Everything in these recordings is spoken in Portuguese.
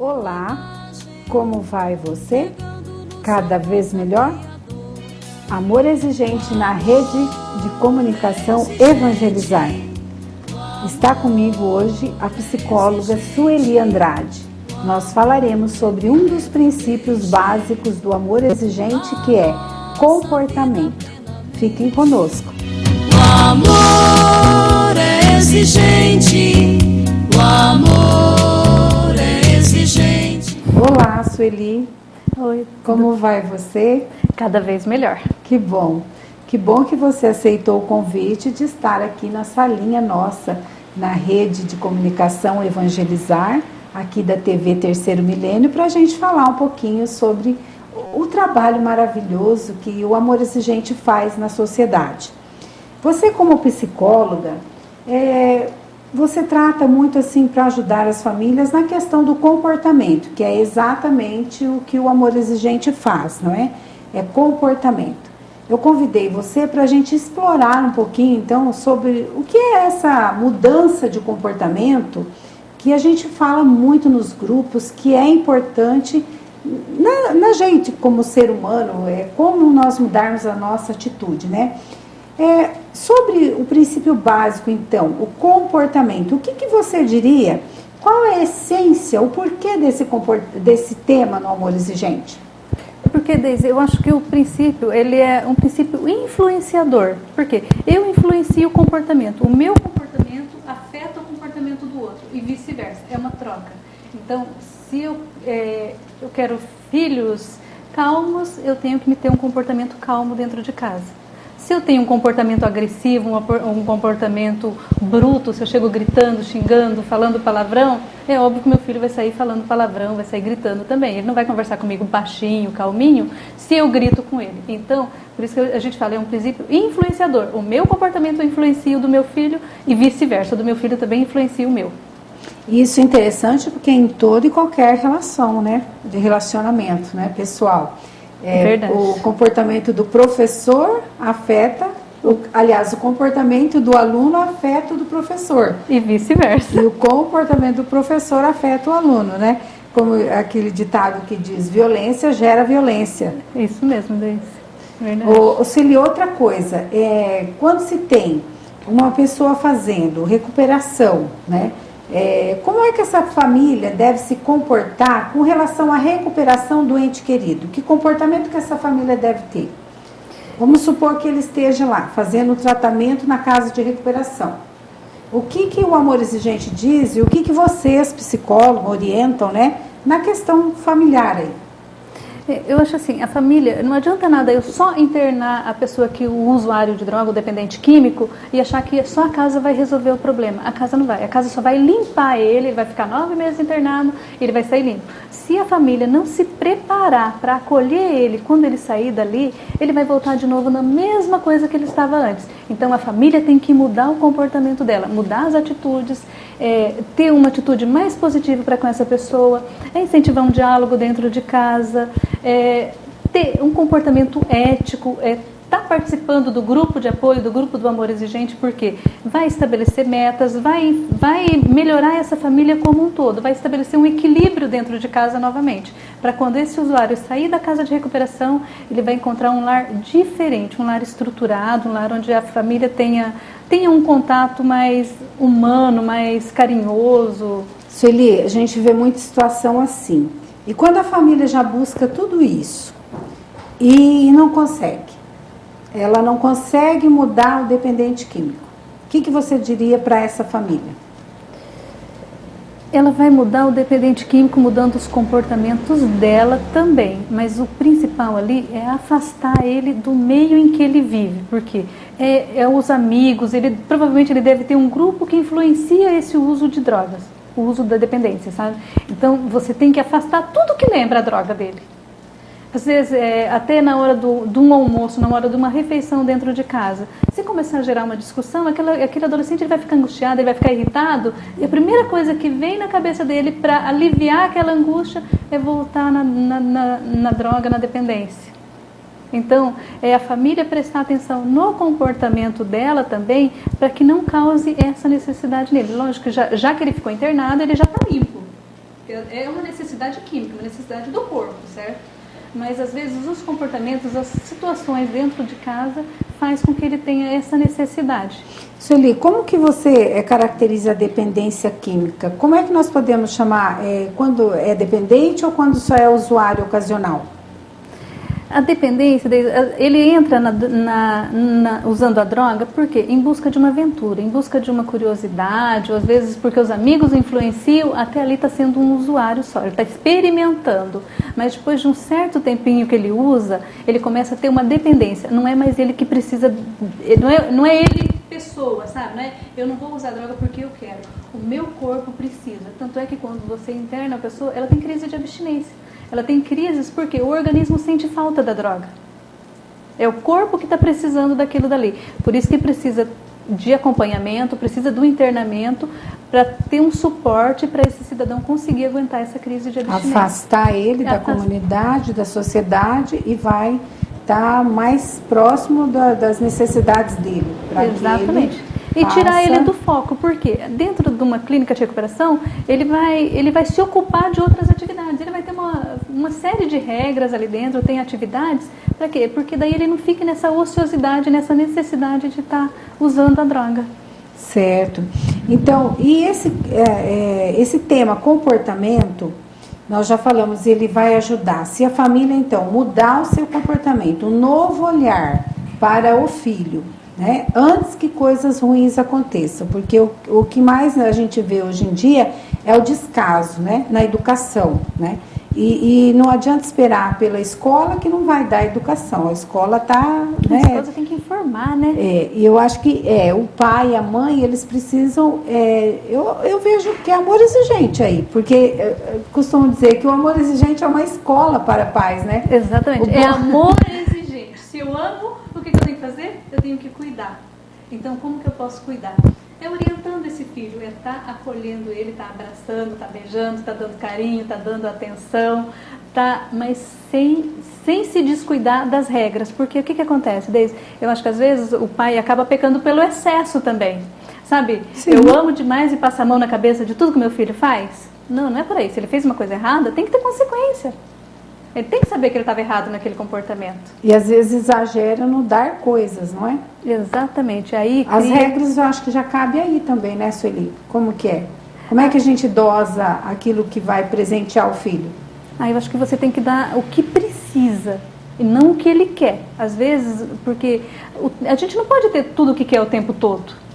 Olá, como vai você? Cada vez melhor? Amor exigente na rede de comunicação Evangelizar. Está comigo hoje a psicóloga Sueli Andrade. Nós falaremos sobre um dos princípios básicos do amor exigente, que é comportamento. Fiquem conosco. O amor é exigente, o amor é exigente. Olá, Sueli. Oi. Como vai você? Cada vez melhor. Que bom que você aceitou o convite de estar aqui na salinha nossa, na rede de comunicação Evangelizar, aqui da TV Terceiro Milênio, para a gente falar um pouquinho sobre o trabalho maravilhoso que o amor exigente faz na sociedade. Você, como psicóloga, você trata muito assim para ajudar as famílias na questão do comportamento, que é exatamente o que o amor exigente faz, não é? É comportamento. Eu convidei você para a gente explorar um pouquinho, então, sobre o que é essa mudança de comportamento que a gente fala muito nos grupos, que é importante na gente como ser humano, como nós mudarmos a nossa atitude, né? Sobre o princípio básico, então, o comportamento, o que você diria? Qual é a essência, o porquê desse tema no amor exigente? Porque, Deise, eu acho que o princípio, ele é um princípio influenciador. Por quê? Eu influencio o comportamento. O meu comportamento afeta o comportamento do outro e vice-versa. É uma troca. Então, se eu quero filhos calmos, eu tenho que ter um comportamento calmo dentro de casa. Se eu tenho um comportamento agressivo, um comportamento bruto, se eu chego gritando, xingando, falando palavrão, é óbvio que meu filho vai sair falando palavrão, vai sair gritando também. Ele não vai conversar comigo baixinho, calminho, se eu grito com ele. Então, por isso que a gente fala, é um princípio influenciador. O meu comportamento influencia o do meu filho e vice-versa. O do meu filho também influencia o meu. Isso é interessante porque em toda e qualquer relação, né, de relacionamento, né, pessoal. Verdade. O comportamento do professor afeta, o comportamento do aluno afeta o do professor. E vice-versa. E o comportamento do professor afeta o aluno, né? Como aquele ditado que diz, violência gera violência. Isso mesmo, Deise. Verdade. Celi, outra coisa, quando se tem uma pessoa fazendo recuperação, né? Como é que essa família deve se comportar com relação à recuperação do ente querido? Que comportamento que essa família deve ter? Vamos supor que ele esteja lá, fazendo o tratamento na casa de recuperação. O que o amor exigente diz e o que vocês, psicólogos, orientam, né, na questão familiar aí? Eu acho assim, a família, não adianta nada eu só internar a pessoa que o usuário de droga, o dependente químico, e achar que só a casa vai resolver o problema. A casa não vai, a casa só vai limpar ele vai ficar 9 meses internado e ele vai sair limpo. Se a família não se preparar para acolher ele quando ele sair dali, ele vai voltar de novo na mesma coisa que ele estava antes. Então a família tem que mudar o comportamento dela, mudar as atitudes, ter uma atitude mais positiva para com essa pessoa, incentivar um diálogo dentro de casa, ter um comportamento ético, estar participando do grupo de apoio, do grupo do amor exigente, porque vai estabelecer metas, vai melhorar essa família como um todo, vai estabelecer um equilíbrio dentro de casa novamente, para quando esse usuário sair da casa de recuperação, ele vai encontrar um lar diferente, um lar estruturado, um lar onde a família tenha um contato mais humano, mais carinhoso. Sueli, a gente vê muita situação assim. E quando a família já busca tudo isso e não consegue, ela não consegue mudar o dependente químico, o que você diria para essa família? Ela vai mudar o dependente químico mudando os comportamentos dela também, mas o principal ali é afastar ele do meio em que ele vive, porque os amigos, provavelmente ele deve ter um grupo que influencia esse uso de drogas, o uso da dependência, sabe? Então você tem que afastar tudo que lembra a droga dele. Às vezes, até na hora de um almoço, na hora de uma refeição dentro de casa, se começar a gerar uma discussão, aquele adolescente ele vai ficar angustiado, ele vai ficar irritado, e a primeira coisa que vem na cabeça dele para aliviar aquela angústia é voltar na droga, na dependência. Então, é a família prestar atenção no comportamento dela também, para que não cause essa necessidade nele. Lógico que já que ele ficou internado, ele já está limpo. É uma necessidade química, uma necessidade do corpo, certo? Mas às vezes os comportamentos, as situações dentro de casa faz com que ele tenha essa necessidade. Sueli, como que você caracteriza a dependência química? Como é que nós podemos chamar quando é dependente ou quando só é usuário ocasional? A dependência, ele entra usando a droga, por quê? Em busca de uma aventura, em busca de uma curiosidade, ou às vezes porque os amigos influenciam, até ali está sendo um usuário só, ele está experimentando, mas depois de um certo tempinho que ele usa, ele começa a ter uma dependência, não é mais ele que precisa, não é ele pessoa, sabe? Não é, eu não vou usar droga porque eu quero, o meu corpo precisa, tanto é que quando você interna a pessoa, ela tem crise de abstinência. Ela tem crises porque o organismo sente falta da droga. É o corpo que está precisando daquilo dali. Por isso que precisa de acompanhamento, precisa do internamento para ter um suporte para esse cidadão conseguir aguentar essa crise de abstinência. Afastar ele da comunidade, da sociedade e vai estar mais próximo das necessidades dele. Exatamente. E tirar ele do foco, porque dentro de uma clínica de recuperação, ele vai se ocupar de outras atividades, ele vai ter uma série de regras ali dentro, tem atividades, para quê? Porque daí ele não fica nessa ociosidade, nessa necessidade de estar usando a droga. Certo. Então, e esse tema comportamento, nós já falamos, ele vai ajudar. Se a família, então, mudar o seu comportamento, um novo olhar para o filho, né, antes que coisas ruins aconteçam, porque o que mais a gente vê hoje em dia é o descaso, né, na educação, né, e não adianta esperar pela escola que não vai dar educação, a escola está... A escola tem que informar, né? E eu acho que o pai e a mãe, eles precisam, eu vejo que é amor exigente aí, porque costumo dizer que o amor exigente é uma escola para pais, né? Exatamente, é amor exigente, se eu amo, o que eu tenho que fazer? Eu tenho que cuidar. Então, como que eu posso cuidar? É orientando esse filho, é estar acolhendo ele, tá abraçando, tá beijando, tá dando carinho, tá dando atenção, mas sem se descuidar das regras. Porque o que acontece, Deise? Eu acho que às vezes o pai acaba pecando pelo excesso também. Sabe? Sim. Eu amo demais e passo a mão na cabeça de tudo que meu filho faz. Não é por aí. Se ele fez uma coisa errada, tem que ter consequência. Ele tem que saber que ele estava errado naquele comportamento. E às vezes exagera no dar coisas, não é? Exatamente. Aí as regras eu acho que já cabe aí também, né, Sueli? Como que é? Como é que a gente dosa aquilo que vai presentear o filho? Eu acho que você tem que dar o que precisa e não o que ele quer. Às vezes, porque a gente não pode ter tudo o que quer o tempo todo.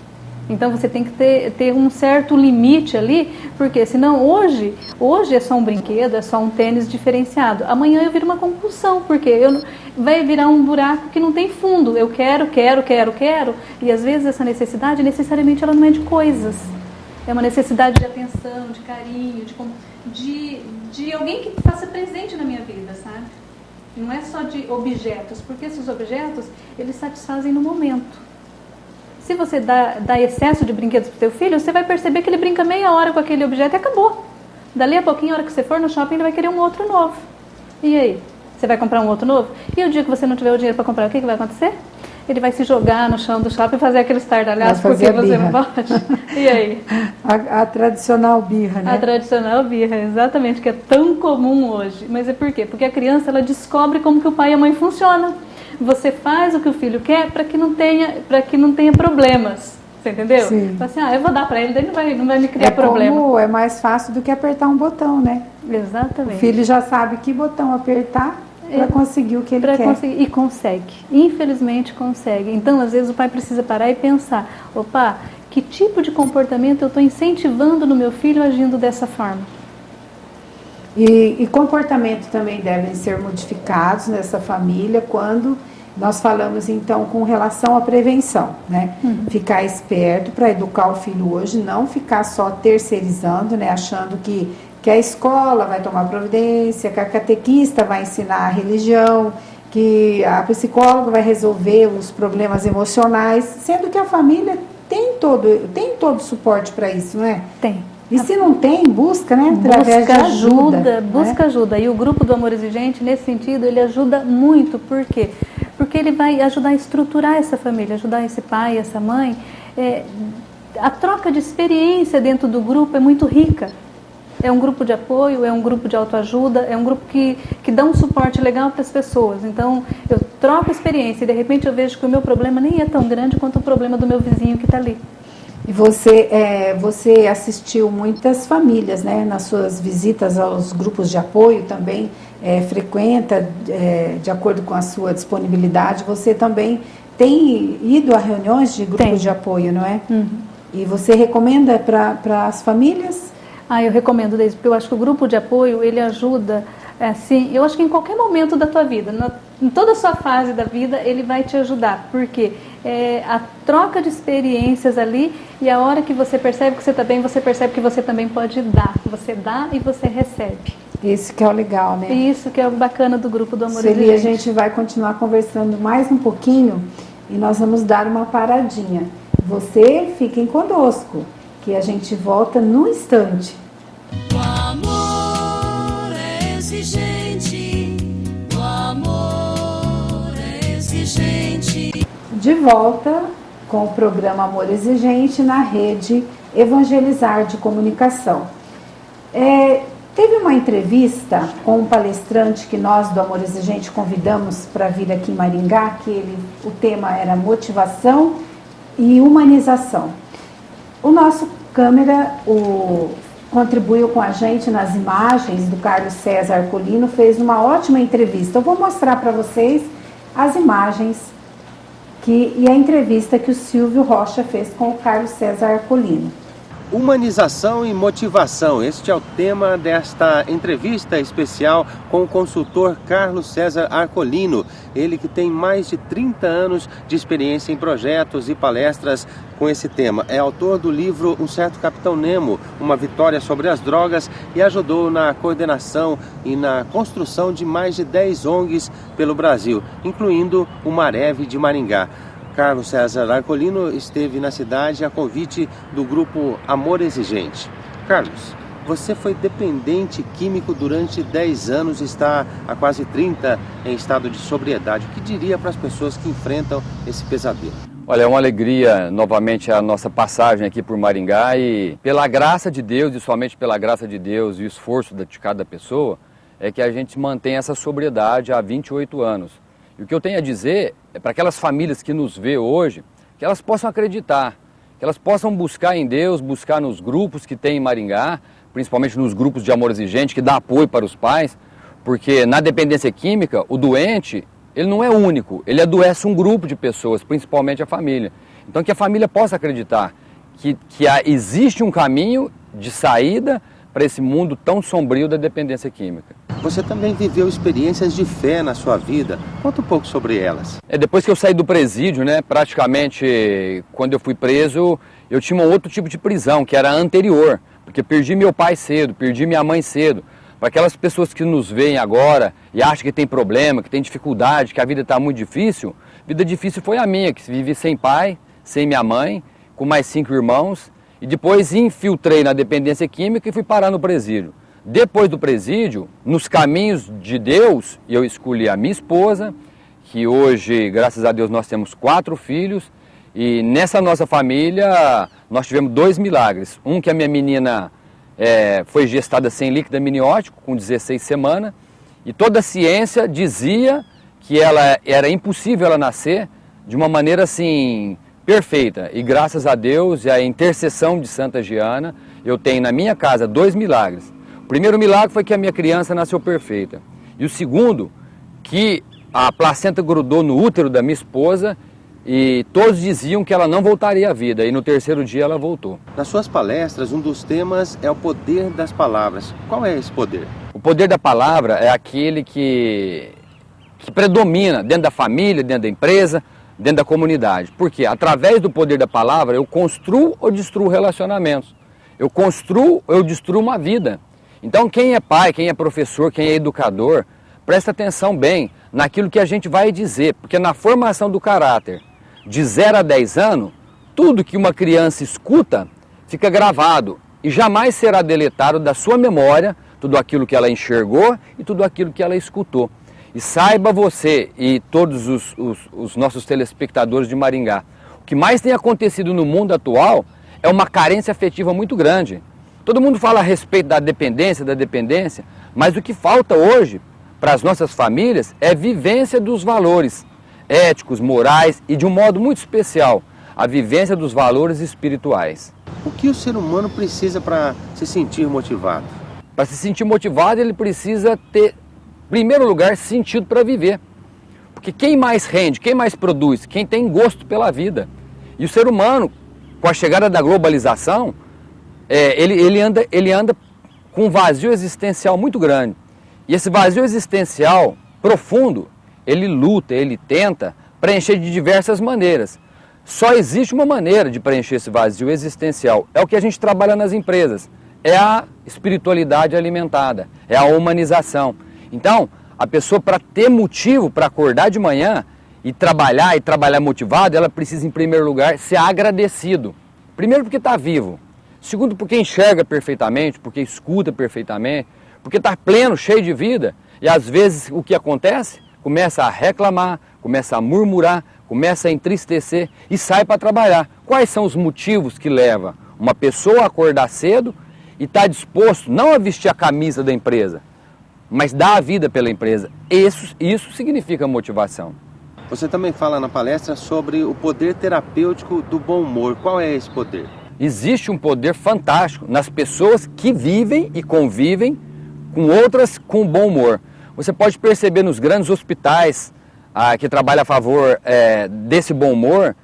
Então você tem que ter um certo limite ali, porque senão hoje é só um brinquedo, é só um tênis diferenciado. Amanhã eu viro uma compulsão, porque vai virar um buraco que não tem fundo. Eu quero, e às vezes essa necessidade, necessariamente ela não é de coisas. É uma necessidade de atenção, de carinho, de alguém que faça presente na minha vida, sabe? Não é só de objetos, porque esses objetos, eles satisfazem no momento. Se você dá excesso de brinquedos para o seu filho, você vai perceber que ele brinca meia hora com aquele objeto e acabou. Dali a pouquinho, a hora que você for no shopping, ele vai querer um outro novo. E aí? Você vai comprar um outro novo? E o dia que você não tiver o dinheiro para comprar, o que vai acontecer? Ele vai se jogar no chão do shopping e fazer aquele estardalhaço porque você não pode. E aí? A tradicional birra, né? A tradicional birra, exatamente, que é tão comum hoje. Mas é por quê? Porque a criança, ela descobre como que o pai e a mãe funcionam. Você faz o que o filho quer para que não tenha problemas, você entendeu? Sim. Assim, eu vou dar para ele, daí não vai me criar problema. É mais fácil do que apertar um botão, né? Exatamente. O filho já sabe que botão apertar para conseguir o que ele quer. E consegue, infelizmente consegue. Então, às vezes o pai precisa parar e pensar, opa, que tipo de comportamento eu estou incentivando no meu filho agindo dessa forma? E comportamentos também devem ser modificados nessa família quando nós falamos, então, com relação à prevenção, né? Ficar esperto para educar o filho hoje, não ficar só terceirizando, né? Achando que a escola vai tomar providência, que a catequista vai ensinar a religião, que a psicóloga vai resolver os problemas emocionais, sendo que a família tem todo suporte para isso, não é? Tem. E se não tem, busca, né? Através de ajuda. Busca ajuda. E o grupo do Amor Exigente, nesse sentido, ele ajuda muito. Por quê? Porque ele vai ajudar a estruturar essa família, ajudar esse pai, essa mãe. A troca de experiência dentro do grupo é muito rica. É um grupo de apoio, é um grupo de autoajuda, é um grupo que dá um suporte legal para as pessoas. Então, eu troco experiência e de repente eu vejo que o meu problema nem é tão grande quanto o problema do meu vizinho que está ali. E você assistiu muitas famílias, né, nas suas visitas aos grupos de apoio também, frequenta de acordo com a sua disponibilidade. Você também tem ido a reuniões de grupos de apoio, não é? Uhum. E você recomenda para as famílias? Eu recomendo, Deise, porque eu acho que o grupo de apoio, ele ajuda, assim, eu acho que em qualquer momento da tua vida, em toda a sua fase da vida, ele vai te ajudar, porque a troca de experiências ali, e a hora que você percebe que você está bem, você percebe que você também pode dar. Você dá e você recebe. Isso que é o legal, né? Isso que é o bacana do grupo do Amor Sueli, Exigente. a gente vai continuar conversando mais um pouquinho e nós vamos dar uma paradinha. Você fiquem conosco, que a gente volta num instante. O amor é exigente, o amor é exigente. De volta com o programa Amor Exigente na rede Evangelizar de Comunicação. Teve uma entrevista com um palestrante que nós do Amor Exigente convidamos para vir aqui em Maringá, o tema era motivação e humanização. O nosso câmera contribuiu com a gente nas imagens do Carlos César Arcolino, fez uma ótima entrevista. Eu vou mostrar para vocês as imagens e a entrevista que o Silvio Rocha fez com o Carlos César Arcolino. Humanização e motivação, este é o tema desta entrevista especial com o consultor Carlos César Arcolino. Ele que tem mais de 30 anos de experiência em projetos e palestras com esse tema. É autor do livro Um Certo Capitão Nemo, uma vitória sobre as drogas, e ajudou na coordenação e na construção de mais de 10 ONGs pelo Brasil, incluindo o Mareve de Maringá. Carlos César Arcolino esteve na cidade a convite do grupo Amor Exigente. Carlos, você foi dependente químico durante 10 anos e está há quase 30 em estado de sobriedade. O que diria para as pessoas que enfrentam esse pesadelo? Olha, é uma alegria novamente a nossa passagem aqui por Maringá e pela graça de Deus, e somente pela graça de Deus e o esforço de cada pessoa, é que a gente mantém essa sobriedade há 28 anos. E o que eu tenho a dizer é para aquelas famílias que nos vê hoje, que elas possam acreditar, que elas possam buscar em Deus, buscar nos grupos que tem em Maringá, principalmente nos grupos de Amor Exigente, que dá apoio para os pais, porque na dependência química, o doente, ele não é único, ele adoece um grupo de pessoas, principalmente a família. Então que a família possa acreditar que existe um caminho de saída para esse mundo tão sombrio da dependência química. Você também viveu experiências de fé na sua vida. Conta um pouco sobre elas. Depois que eu saí do presídio, praticamente quando eu fui preso, eu tinha um outro tipo de prisão, que era anterior, porque perdi meu pai cedo, perdi minha mãe cedo. Para aquelas pessoas que nos veem agora e acham que tem problema, que tem dificuldade, que a vida está muito difícil, vida difícil foi a minha, que vivi sem pai, sem minha mãe, com mais 5 irmãos, e depois infiltrei na dependência química e fui parar no presídio. Depois do presídio, nos caminhos de Deus, eu escolhi a minha esposa, que hoje, graças a Deus, nós temos 4 filhos, e nessa nossa família nós tivemos 2 milagres. Um que a minha menina foi gestada sem líquido amniótico, com 16 semanas, e toda a ciência dizia que era impossível ela nascer de uma maneira assim perfeita. E graças a Deus e a intercessão de Santa Giana, eu tenho na minha casa 2 milagres. O primeiro milagre foi que a minha criança nasceu perfeita. E o segundo, que a placenta grudou no útero da minha esposa e todos diziam que ela não voltaria à vida. E no 3º dia ela voltou. Nas suas palestras, um dos temas é o poder das palavras. Qual é esse poder? O poder da palavra é aquele que predomina dentro da família, dentro da empresa, dentro da comunidade. Porque através do poder da palavra eu construo ou destruo relacionamentos. Eu construo ou eu destruo uma vida. Então quem é pai, quem é professor, quem é educador, presta atenção bem naquilo que a gente vai dizer, porque na formação do caráter, de 0 a 10 anos, tudo que uma criança escuta fica gravado e jamais será deletado da sua memória tudo aquilo que ela enxergou e tudo aquilo que ela escutou. E saiba você e todos os nossos telespectadores de Maringá, o que mais tem acontecido no mundo atual é uma carência afetiva muito grande. Todo mundo fala a respeito da dependência, mas o que falta hoje para as nossas famílias é vivência dos valores éticos, morais e, de um modo muito especial, a vivência dos valores espirituais. O que o ser humano precisa para se sentir motivado? Para se sentir motivado, ele precisa ter, em primeiro lugar, sentido para viver. Porque quem mais rende, quem mais produz, quem tem gosto pela vida. E o ser humano, com a chegada da globalização, ele anda com um vazio existencial muito grande. E esse vazio existencial profundo, ele luta, ele tenta preencher de diversas maneiras. Só existe uma maneira de preencher esse vazio existencial. É o que a gente trabalha nas empresas. É a espiritualidade alimentada, é a humanização. Então, a pessoa, para ter motivo para acordar de manhã e trabalhar motivado, ela precisa, em primeiro lugar, ser agradecido. Primeiro, porque está vivo. Segundo, porque enxerga perfeitamente, porque escuta perfeitamente, porque está pleno, cheio de vida. E às vezes o que acontece? Começa a reclamar, começa a murmurar, começa a entristecer e sai para trabalhar. Quais são os motivos que levam uma pessoa a acordar cedo e está disposto não a vestir a camisa da empresa, mas dar a vida pela empresa? Isso significa motivação. Você também fala na palestra sobre o poder terapêutico do bom humor. Qual é esse poder? Existe um poder fantástico nas pessoas que vivem e convivem com outras com bom humor. Você pode perceber nos grandes hospitais que trabalham a favor desse bom humor,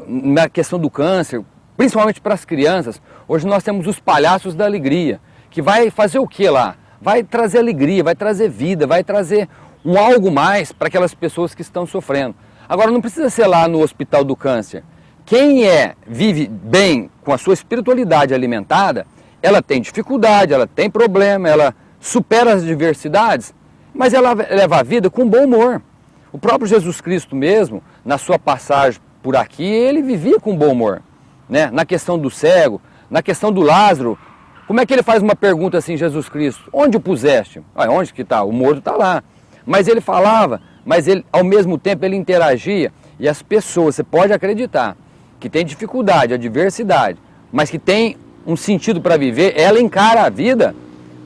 na questão do câncer, principalmente para as crianças. Hoje nós temos os palhaços da alegria, que vai fazer o que lá? Vai trazer alegria, vai trazer vida, vai trazer um algo mais para aquelas pessoas que estão sofrendo. Agora, não precisa ser lá no hospital do câncer. Quem vive bem com a sua espiritualidade alimentada, ela tem dificuldade, ela tem problema, ela supera as adversidades, mas ela leva a vida com bom humor. O próprio Jesus Cristo mesmo, na sua passagem por aqui, ele vivia com bom humor, né? Na questão do cego, na questão do Lázaro. Como é que ele faz uma pergunta assim, Jesus Cristo? Onde o puseste? Onde que está? O morto está lá. Mas ele falava, mas ele, ao mesmo tempo ele interagia. E as pessoas, você pode acreditar, que tem dificuldade, adversidade, mas que tem um sentido para viver, ela encara a vida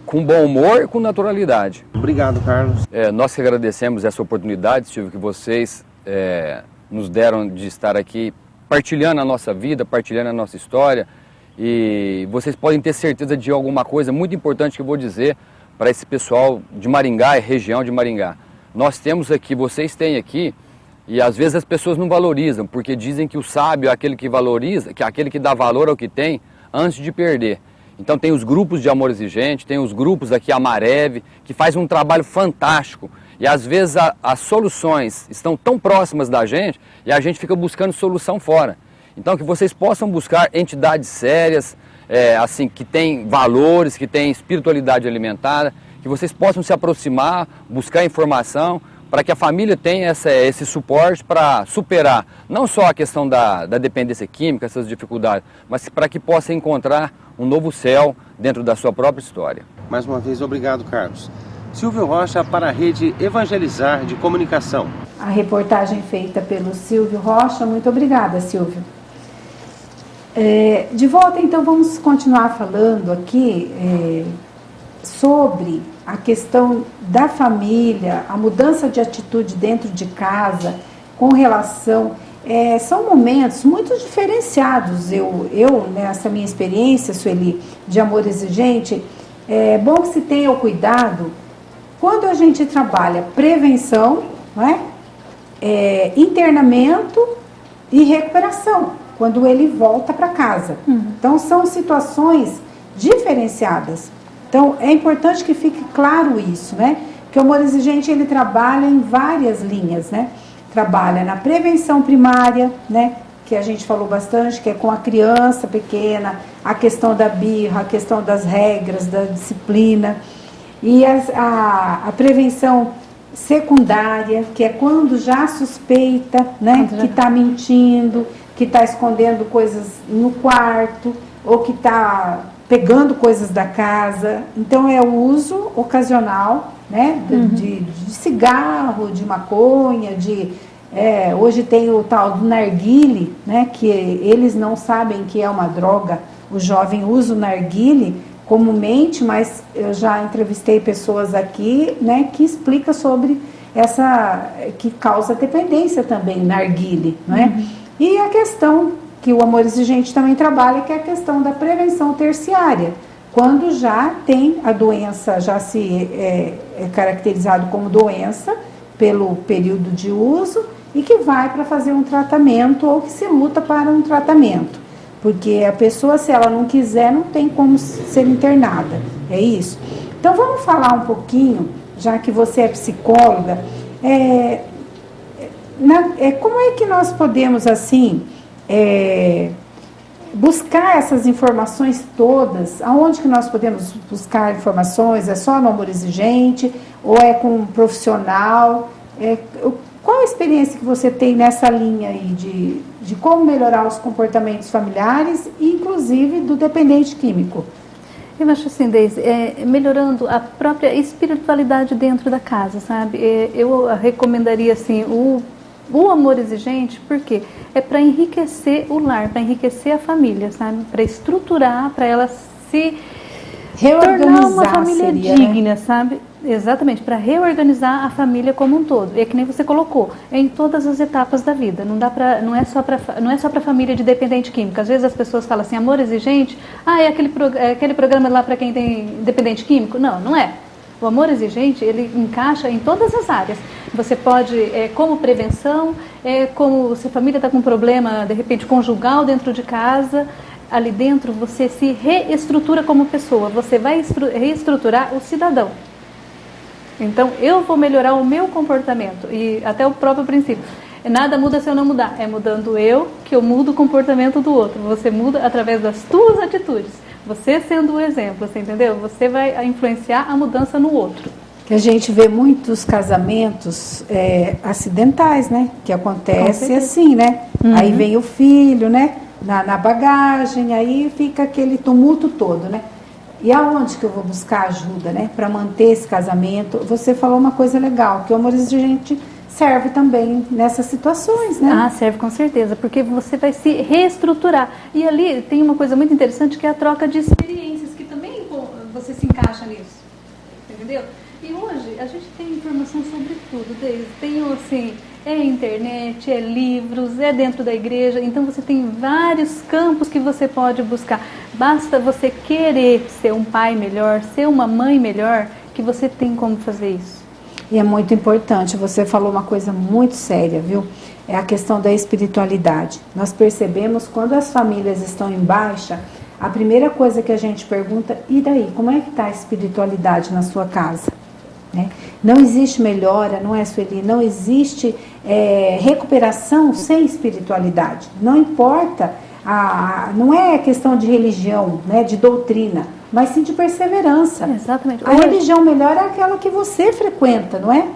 com bom humor e com naturalidade. Obrigado, Carlos. Nós que agradecemos essa oportunidade, Silvio, que vocês nos deram de estar aqui partilhando a nossa vida, partilhando a nossa história. E vocês podem ter certeza de alguma coisa muito importante que eu vou dizer para esse pessoal de Maringá e região de Maringá. Nós temos aqui, vocês têm aqui, e às vezes as pessoas não valorizam, porque dizem que o sábio é aquele que valoriza, que é aquele que dá valor ao que tem antes de perder. Então tem os grupos de Amor Exigente, tem os grupos aqui Amareve, que faz um trabalho fantástico. E às vezes as soluções estão tão próximas da gente e a gente fica buscando solução fora. Então que vocês possam buscar entidades sérias, assim, que têm valores, que têm espiritualidade alimentada, que vocês possam se aproximar, buscar informação, para que a família tenha esse suporte para superar não só a questão da dependência química, essas dificuldades, mas para que possa encontrar um novo céu dentro da sua própria história. Mais uma vez, obrigado, Carlos. Silvio Rocha para a Rede Evangelizar de Comunicação. A reportagem feita pelo Silvio Rocha. Muito obrigada, Silvio. De volta, então, vamos continuar falando aqui sobre a questão da família, a mudança de atitude dentro de casa, com relação... são momentos muito diferenciados. Eu, nessa minha experiência, Sueli, de Amor Exigente, é bom que se tenha o cuidado, quando a gente trabalha prevenção, não é? Internamento e recuperação, quando ele volta para casa. Então, são situações diferenciadas. Então, é importante que fique claro isso, né? Que o Amor Exigente, ele trabalha em várias linhas, né? Trabalha na prevenção primária, né? Que a gente falou bastante, que é com a criança pequena, a questão da birra, a questão das regras, da disciplina. E a prevenção secundária, que é quando já suspeita, né? Que está mentindo, que está escondendo coisas no quarto, ou que está pegando coisas da casa. Então, é o uso ocasional, né? De cigarro, de maconha, hoje tem o tal do narguile, né? Que eles não sabem que é uma droga o jovem usa o narguile comumente, mas eu já entrevistei pessoas aqui, né, que explica sobre que causa dependência também, narguile, né? E a questão que o Amor Exigente também trabalha, que é a questão da prevenção terciária, quando já tem a doença, já é caracterizado como doença pelo período de uso e que vai para fazer um tratamento ou que se luta para um tratamento. Porque a pessoa, se ela não quiser, não tem como ser internada, é isso. Então vamos falar um pouquinho, já que você é psicóloga, como é que nós podemos, assim, buscar essas informações todas? Aonde que nós podemos buscar informações? É só no Amor Exigente ou é com um profissional? Qual a experiência que você tem nessa linha aí de como melhorar os comportamentos familiares, inclusive do dependente químico? Eu acho assim, Deise, melhorando a própria espiritualidade dentro da casa, sabe? Eu recomendaria, assim, o Amor Exigente, porque é para enriquecer o lar, para enriquecer a família, sabe? Para estruturar, para ela se tornar uma família digna, né? Sabe? Exatamente, para reorganizar a família como um todo. E é que nem você colocou, em todas as etapas da vida. Não é só para família de dependente químico. Às vezes as pessoas falam assim, Amor Exigente, é aquele programa lá para quem tem dependente químico. Não, não é. O Amor Exigente, ele encaixa em todas as áreas. Você pode, como prevenção, como se a família está com um problema, de repente, conjugal dentro de casa, ali dentro você se reestrutura como pessoa, você vai reestruturar o cidadão. Então, eu vou melhorar o meu comportamento, e até o próprio princípio. Nada muda se eu não mudar, é mudando eu que eu mudo o comportamento do outro. Você muda através das tuas atitudes. Você sendo o exemplo, você entendeu? Você vai influenciar a mudança no outro. Que a gente vê muitos casamentos acidentais, né? Que acontece assim, né? Aí vem o filho, né? Na bagagem, aí fica aquele tumulto todo, né? E aonde que eu vou buscar ajuda, né? Para manter esse casamento? Você falou uma coisa legal, que o Amor Exigente serve também nessas situações, né? Serve com certeza, porque você vai se reestruturar. E ali tem uma coisa muito interessante, que é a troca de experiências, que também você se encaixa nisso, entendeu? E hoje a gente tem informação sobre tudo, tem assim, internet, livros, dentro da igreja, então você tem vários campos que você pode buscar. Basta você querer ser um pai melhor, ser uma mãe melhor, que você tem como fazer isso. E é muito importante, você falou uma coisa muito séria, viu? É a questão da espiritualidade. Nós percebemos quando as famílias estão em baixa, a primeira coisa que a gente pergunta, e daí, como é que está a espiritualidade na sua casa? Né? Não existe melhora, não é, Sueli? Não existe recuperação sem espiritualidade. Não importa, não é questão de religião, né, de doutrina, mas sim de perseverança. Exatamente. A religião melhor é aquela que você frequenta, não é?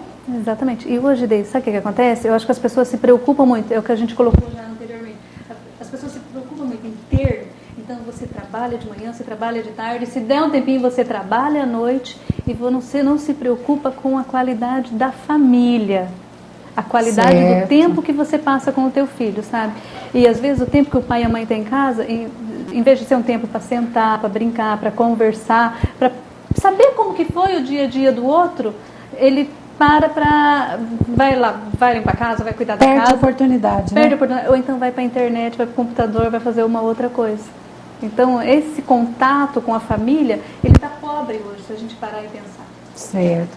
Exatamente. E hoje, Deise, sabe o que acontece? Eu acho que as pessoas se preocupam muito, é o que a gente colocou já anteriormente. As pessoas se preocupam muito em ter. Então você trabalha de manhã, você trabalha de tarde, se der um tempinho você trabalha à noite e você não se preocupa com a qualidade da família, a qualidade do tempo que você passa com o teu filho, sabe? E às vezes o tempo que o pai e a mãe estão em casa, em vez de ser um tempo para sentar, para brincar, para conversar, para saber como que foi o dia a dia do outro, ele vai limpar a casa, vai cuidar da casa. Perde a oportunidade, né? Ou então vai para a internet, vai para o computador, vai fazer uma outra coisa. Então, esse contato com a família, ele está pobre hoje, se a gente parar e pensar. Certo.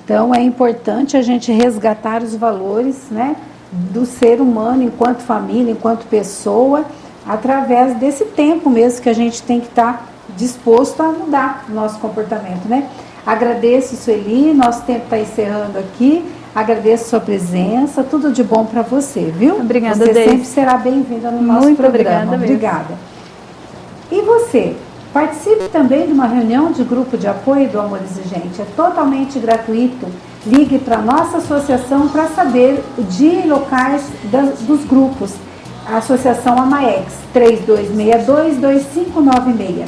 Então, é importante a gente resgatar os valores, né, do ser humano enquanto família, enquanto pessoa, através desse tempo mesmo que a gente tem que estar disposto a mudar o nosso comportamento, né? Agradeço, Sueli, nosso tempo está encerrando aqui. Agradeço a sua presença, tudo de bom para você, viu? Obrigada, Você Deise. sempre será bem-vinda no nosso Muito programa. obrigada. E você? Participe também de uma reunião de grupo de apoio do Amor Exigente. É totalmente gratuito. Ligue para a nossa associação para saber o dia e locais dos grupos. A Associação AMAEX 3262-2596.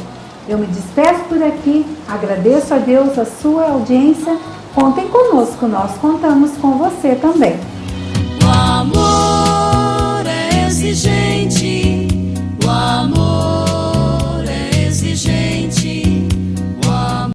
Eu me despeço por aqui, agradeço a Deus a sua audiência. Contem conosco, nós contamos com você também. O amor é exigente.